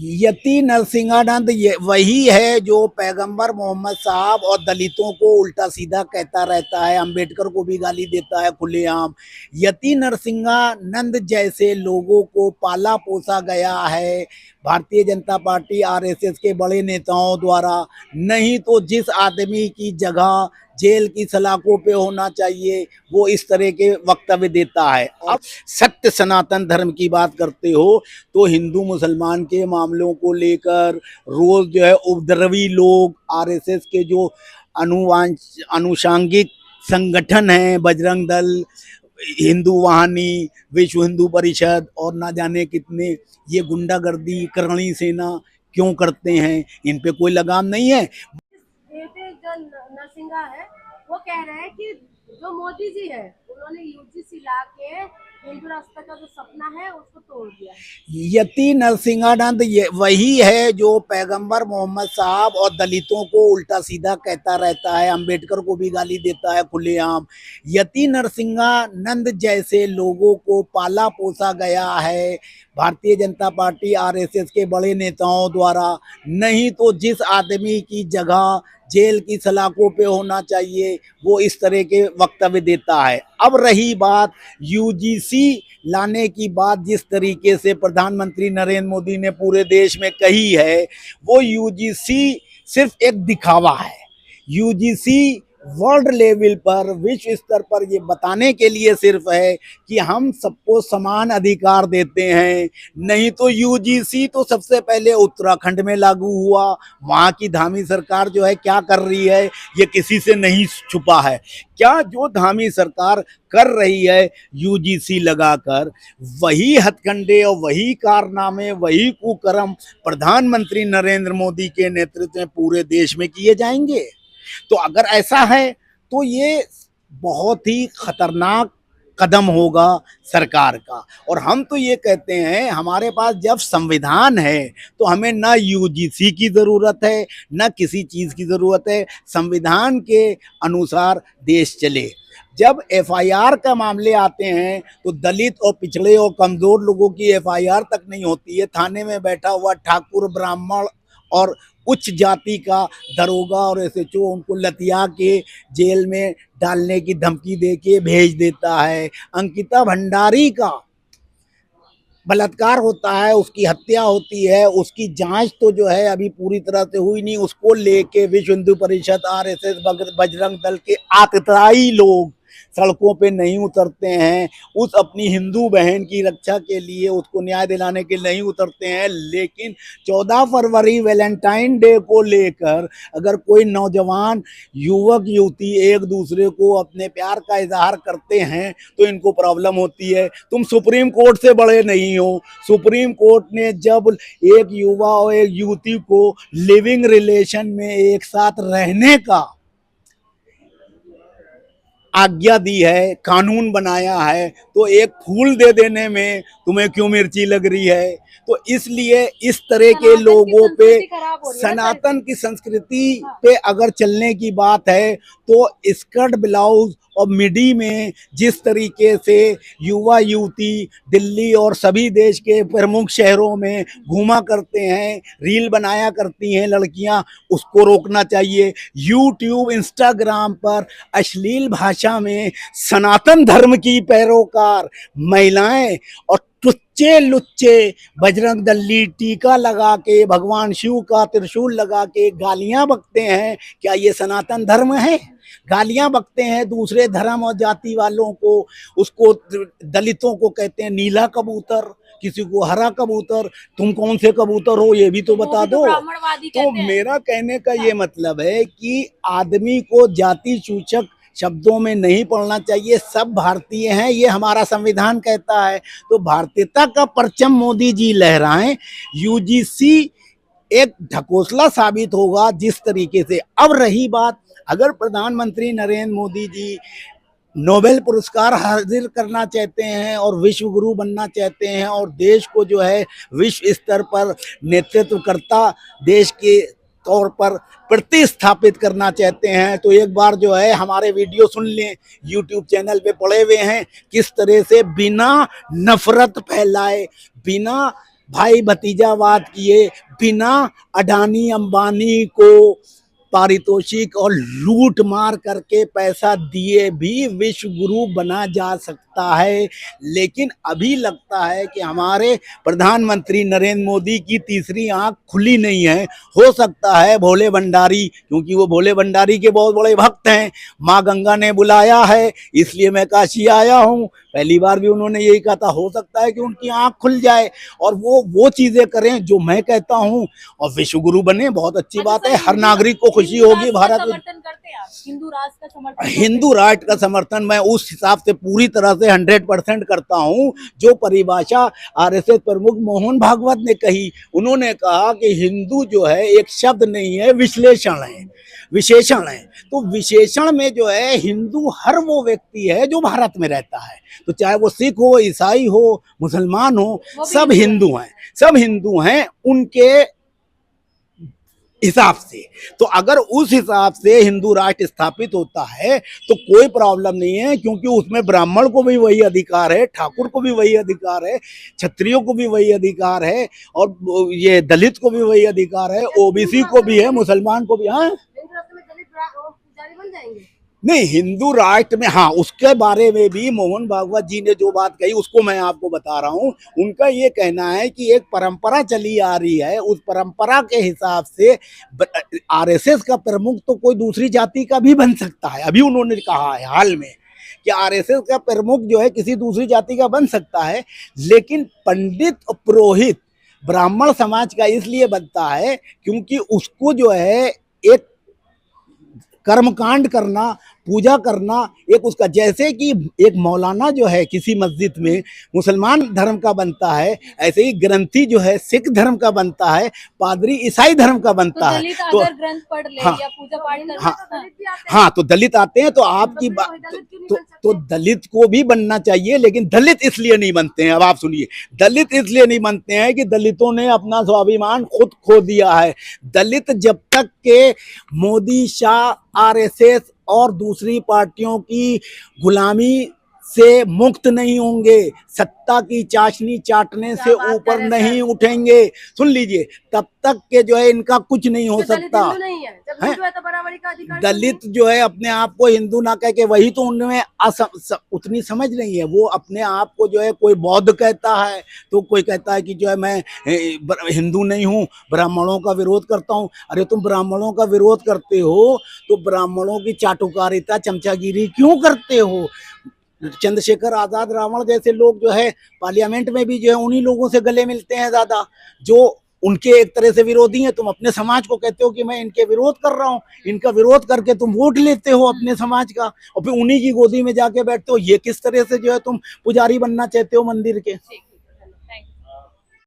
यति नरसिंहानंद ये वही है जो पैगंबर मोहम्मद साहब और दलितों को उल्टा सीधा कहता रहता है, अंबेडकर को भी गाली देता है खुलेआम। यति नरसिंहानंद जैसे लोगों को पाला पोसा गया है भारतीय जनता पार्टी आरएसएस के बड़े नेताओं द्वारा। नहीं तो जिस आदमी की जगह जेल की सलाखों पे होना चाहिए वो इस तरह के वक्तव्य देता है। अब सत्य सनातन धर्म की बात करते हो तो हिंदू मुसलमान के मामलों को लेकर रोज जो है उपद्रवी लोग आरएसएस के जो अनुषांगिक संगठन हैं, बजरंग दल, हिंदू वाहिनी, विश्व हिंदू परिषद और ना जाने कितने, ये गुंडागर्दी करणी सेना क्यों करते हैं? इन पे कोई लगाम नहीं है। जो नरसिंहा है वो कह रहे हैं कि जो मोदी जी है उन्होंने यूजीसी ला के हिंदू राष्ट्र का जो सपना है उसको तोड़ दिया है। यति नरसिंहानंद ये वही है जो पैगंबर मोहम्मद साहब और दलितों को उल्टा सीधा कहता रहता है, अंबेडकर को भी गाली देता है खुलेआम। यति नरसिंहानंद जैसे लोगों को पाला पोसा गया है भारतीय जनता पार्टी आरएसएस के बड़े नेताओं द्वारा। नहीं तो जिस आदमी की जगह जेल की सलाखों पे होना चाहिए वो इस तरह के वक्तव्य देता है। अब रही बात यूजीसी लाने की बात, जिस तरीके से प्रधानमंत्री नरेंद्र मोदी ने पूरे देश में कही है, वो यूजीसी सिर्फ एक दिखावा है। यूजीसी वर्ल्ड लेवल पर, विश्व स्तर पर ये बताने के लिए सिर्फ है कि हम सबको समान अधिकार देते हैं। नहीं तो यूजीसी तो सबसे पहले उत्तराखंड में लागू हुआ। वहाँ की धामी सरकार जो है क्या कर रही है ये किसी से नहीं छुपा है। क्या जो धामी सरकार कर रही है यूजीसी लगाकर, वही हथकंडे और वही कारनामे, वही कुकर्म प्रधानमंत्री नरेंद्र मोदी के नेतृत्व में पूरे देश में किए जाएंगे? तो अगर ऐसा है तो ये बहुत ही खतरनाक कदम होगा सरकार का। और हम तो ये कहते हैं हमारे पास जब संविधान है तो हमें ना यूजीसी की ज़रूरत है ना किसी चीज़ की ज़रूरत है। संविधान के अनुसार देश चले। जब एफआईआर का मामले आते हैं तो दलित और पिछड़े और कमज़ोर लोगों की एफआईआर तक नहीं होती है। थाने में बैठा हुआ ठाकुर, ब्राह्मण और उच्च जाति का दरोगा और एसएचओ उनको लतिया के जेल में डालने की धमकी दे के भेज देता है। अंकिता भंडारी का बलात्कार होता है, उसकी हत्या होती है, उसकी जांच तो जो है अभी पूरी तरह से हुई नहीं। उसको लेके विश्व हिंदू परिषद, आरएसएस, बजरंग दल के आतताई लोग सड़कों पे नहीं उतरते हैं। उस अपनी हिंदू बहन की रक्षा के लिए, उसको न्याय दिलाने के लिए नहीं उतरते हैं। लेकिन 14 फरवरी वैलेंटाइन डे को लेकर अगर कोई नौजवान युवक युवती एक दूसरे को अपने प्यार का इजहार करते हैं तो इनको प्रॉब्लम होती है। तुम सुप्रीम कोर्ट से बड़े नहीं हो। सुप्रीम कोर्ट ने जब एक युवा और एक युवती को लिविंग रिलेशन में एक साथ रहने का आज्ञा दी है, कानून बनाया है, तो एक फूल दे देने में तुम्हें क्यों मिर्ची लग रही है? तो इसलिए इस तरह के लोगों पे, सनातन की संस्कृति पे अगर चलने की बात है तो स्कर्ट ब्लाउज और मिडी में जिस तरीके से युवा युवती दिल्ली और सभी देश के प्रमुख शहरों में घूमा करते हैं, रील बनाया करती हैं लड़कियां, उसको रोकना चाहिए। यूट्यूब, इंस्टाग्राम पर अश्लील भाषा में सनातन धर्म की पैरोकार महिलाएं और टुच्चे लुच्चे बजरंग दली टीका लगा के, भगवान शिव का त्रिशूल लगा के गालियां बकते हैं। क्या ये सनातन धर्म है? गालियां बकते हैं दूसरे धर्म और जाति वालों को। उसको दलितों को कहते हैं नीला कबूतर, किसी को हरा कबूतर। तुम कौन से कबूतर हो ये भी तो बता दो। तो मेरा कहने का ये मतलब है कि आदमी को जाति सूचक शब्दों में नहीं पढ़ना चाहिए। सब भारतीय हैं, ये हमारा संविधान कहता है। तो भारतीयता का परचम मोदी जी लहराएं। यूजीसी एक ढकोसला साबित होगा जिस तरीके से। अब रही बात, अगर प्रधानमंत्री नरेंद्र मोदी जी नोबेल पुरस्कार हासिल करना चाहते हैं और विश्व गुरु बनना चाहते हैं और देश को जो है विश्व स्तर पर नेतृत्वकर्ता देश के तौर पर प्रतिस्थापित करना चाहते हैं, तो एक बार जो है हमारे वीडियो सुन लें। यूट्यूब चैनल पे पड़े हुए हैं किस तरह से बिना नफरत फैलाए, बिना भाई भतीजावाद किए, बिना अडानी अंबानी को पारितोषिक और लूट मार करके पैसा दिए भी विश्व गुरु बना जा सकता है। लेकिन अभी लगता है कि हमारे प्रधानमंत्री नरेंद्र मोदी की तीसरी आंख खुली नहीं है। हो सकता है भोले भंडारी, क्योंकि वो भोले भंडारी के बहुत बड़े भक्त हैं, माँ गंगा ने बुलाया है इसलिए मैं काशी आया हूँ, पहली बार भी उन्होंने यही कहा था। हो सकता है कि उनकी आंख खुल जाए और वो चीजें करें जो मैं कहता हूँ और विश्व गुरु बने। बहुत अच्छी बात है, हर नागरिक को खुशी होगी। भारत समर्थन करते हैं आप? हिंदू राष्ट्र का समर्थन? हिंदू राष्ट्र का समर्थन मैं उस हिसाब से पूरी तरह से 100% करता हूं जो परिभाषा आरएसएस प्रमुख मोहन भागवत ने कही। उन्होंने कहा कि हिंदू जो है एक शब्द नहीं है, विश्लेषण है, विशेषण है। तो विशेषण में जो है हिंदू हर वो व्यक्ति है जो भारत में रहता है, तो चाहे वो सिख हो, ईसाई हो, मुसलमान हो, सब हिंदू हैं, सब हिंदू हैं उनके हिसाब से। तो अगर उस हिसाब से हिंदू राष्ट्र स्थापित होता है तो कोई प्रॉब्लम नहीं है, क्योंकि उसमें ब्राह्मण को भी वही अधिकार है, ठाकुर को भी वही अधिकार है, क्षत्रियों को भी वही अधिकार है, और ये दलित को भी वही अधिकार है, ओबीसी को भी है, मुसलमान को भी। हाँ, हिंदू राष्ट्र में दलित पुजारी बन जाएंगे? नहीं, हिंदू राष्ट्र में हाँ, उसके बारे में भी मोहन भागवत जी ने जो बात कही उसको मैं आपको बता रहा हूँ। उनका ये कहना है कि एक परंपरा चली आ रही है, उस परंपरा के हिसाब से आरएसएस का प्रमुख तो कोई दूसरी जाति का भी बन सकता है। अभी उन्होंने कहा है हाल में कि आरएसएस का प्रमुख जो है किसी दूसरी जाति का बन सकता है, लेकिन पंडित पुरोहित ब्राह्मण समाज का इसलिए बनता है क्योंकि उसको जो है एक कर्मकांड करना, पूजा करना, एक उसका, जैसे कि एक मौलाना जो है किसी मस्जिद में मुसलमान धर्म का बनता है, ऐसे ही ग्रंथी जो है सिख धर्म का बनता है, पादरी ईसाई धर्म का बनता है। तो अगर ग्रंथ पढ़ ले या पूजा पाठ कर, हाँ, तो दलित आते हैं। तो आपकी बात तो दलित को भी बनना चाहिए, लेकिन दलित इसलिए नहीं बनते हैं। अब आप सुनिए, दलित इसलिए नहीं बनते हैं कि दलितों ने अपना स्वाभिमान खुद खो दिया है। दलित जब तक के मोदी, शाह, आरएसएस और दूसरी पार्टियों की गुलामी से मुक्त नहीं होंगे, सत्ता की चाशनी चाटने से ऊपर नहीं उठेंगे, सुन लीजिए, तब तक के जो है इनका कुछ नहीं हो सकता। दलित जो है अपने आप को हिंदू ना कह के, वही तो उनमें उतनी समझ नहीं है। वो अपने आप को जो है कोई बौद्ध कहता है, तो कोई कहता है कि जो है मैं हिंदू नहीं हूँ, ब्राह्मणों का विरोध करता हूँ। अरे तुम ब्राह्मणों का विरोध करते हो तो ब्राह्मणों की चाटुकारिता, चमचागिरी क्यों करते हो? चंद्रशेखर आजाद, रावण जैसे लोग जो है पार्लियामेंट में भी जो है उन्हीं लोगों से गले मिलते हैं ज्यादा, जो उनके एक तरह से विरोधी हैं। तुम अपने समाज को कहते हो कि मैं इनके विरोध कर रहा हूँ, इनका विरोध करके तुम वोट लेते हो अपने समाज का, और फिर उन्हीं की गोदी में जाके बैठते हो। ये किस तरह से जो है तुम पुजारी बनना चाहते हो मंदिर के?